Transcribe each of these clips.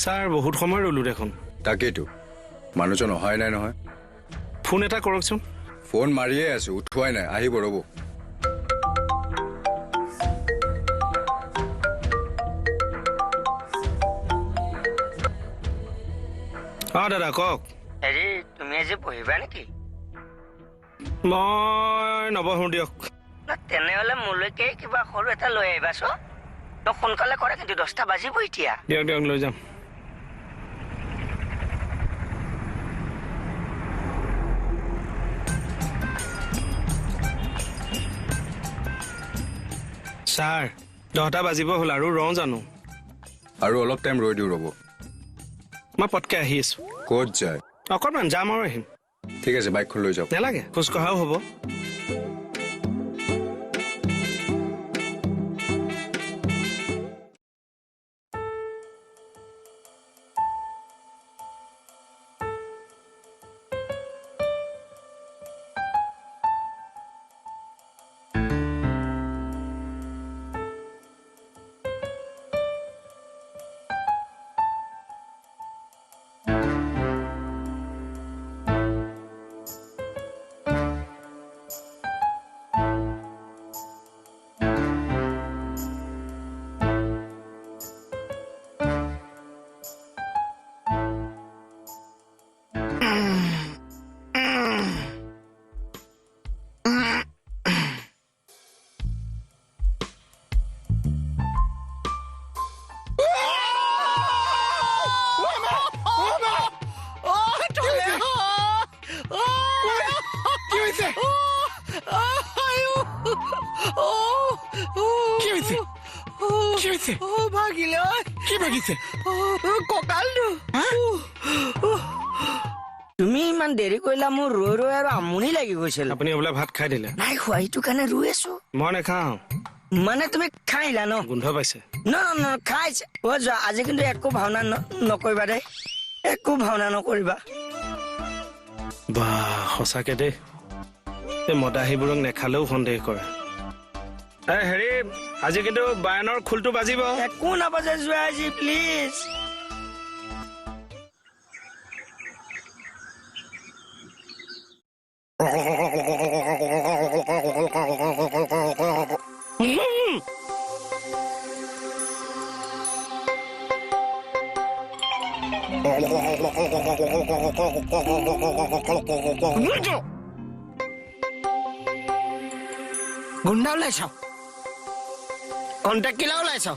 sir বহুত সময় ৰ'লো দেখোন তাকেইতো মানুহজন অহাই নাই নহয় ফোন এটা কৰকচোন ফোন মাৰিয়ে আছো উঠোৱাই নাই আহিব ৰ'ব দাদা কওক হেৰি তুমি আজি পঢ়িবা নেকি মই নবহো দিয়ক তেনেহ'লে মোলৈকে কিবা সৰু এটা লৈ আহিবাচোন সোনকালে কৰে কিন্তু 10টা বাজিব এতিয়া দিয়ক দিয়ক লৈ যাম ছাৰ 10টা বাজিব হ'ল আৰু ৰওঁ জানো আৰু অলপ টাইম ৰৈ দিওঁ ৰ'ব মই পটকে আহি আছো ক'ত যায় অকণমান যাম আৰু আহিম ঠিক আছে বাইকখন লৈ যাওক নালাগে খোজ কঢ়াও হ'ব তুমি ইমান দেৰি কৰিলা মোৰ ৰৈ ৰৈ আৰু আমনি লাগি গৈছিল আপুনি বোলে ভাত খাই দিলে নাই খোৱা এইটো কাৰণে ৰৈ আছো মই নাখাওঁ মানে তুমি খাইলা ন গোন্ধ পাইছে ন খাইছে যোৱা আজি কিন্তু একো ভাওনা নকৰিবা দেই একো ভাওনা নকৰিবা বাহ সঁচাকে দেই এই মদাহীবোৰক নেখালেও সন্দেহ কৰে হেৰি আজি কিন্তু বায়নৰ খোলটো বাজিব একো নাবাজে যোৱা আজি প্লিজ গুণ্ডা ওলাইছ কণ্টেক্টিলা ওলাইছ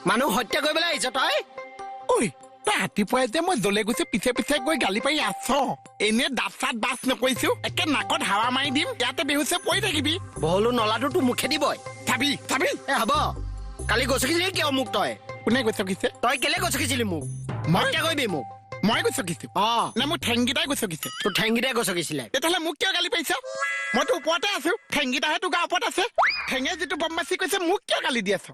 মানুহ হত্যা কৰিবলৈ আহিছ তই ঐ তই ৰাতিপুৱাই যে মই জ্বলে গৈছে পিছে পিছে গৈ গালি পাৰি আছ এনে দাঁত চাত বাছ নকৰিছো একে নাকত হাৱা মাৰি দিম ইয়াতে বেহুছে পৰি থাকিবি বহলো নলাটো তোৰ মুখে দিবই চাবি চাবি হ'ব কালি গছকিছিলি কিয় মোক তই কোনে গছকিছে তই কেলে গছকিছিলি মোক মই হত্যা কৰিবি মোক মই গছকিছো নে মোৰ ঠেংকেইটাই গছকিছে তোৰ ঠেংকেইটাই গছকিছিলে তেতিয়াহ'লে মোক কিয় গালি পাৰিছ মইতো ওপৰতে আছো ঠেংকেইটাহে তোৰ গা ওপৰত আছে ঠেঙে যিটো বদমাচি কৈছে মোক কিয় গালি দি আছ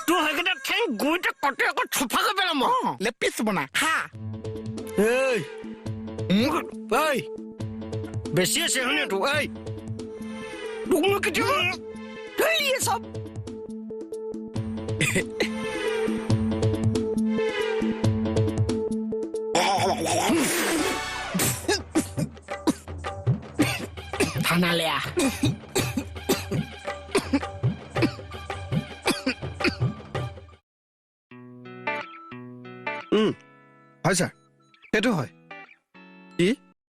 তোৰ সেইকেইটা ঠেং গুৰিতে কটে আকৌ চফা কৰি পেলাম মই লেপিছ বনা হা বেছি আছে হয়নে তোক তোক মই কেতিয়াবা চব থানালে আহ হয় ছাৰ সেইটো হয় কি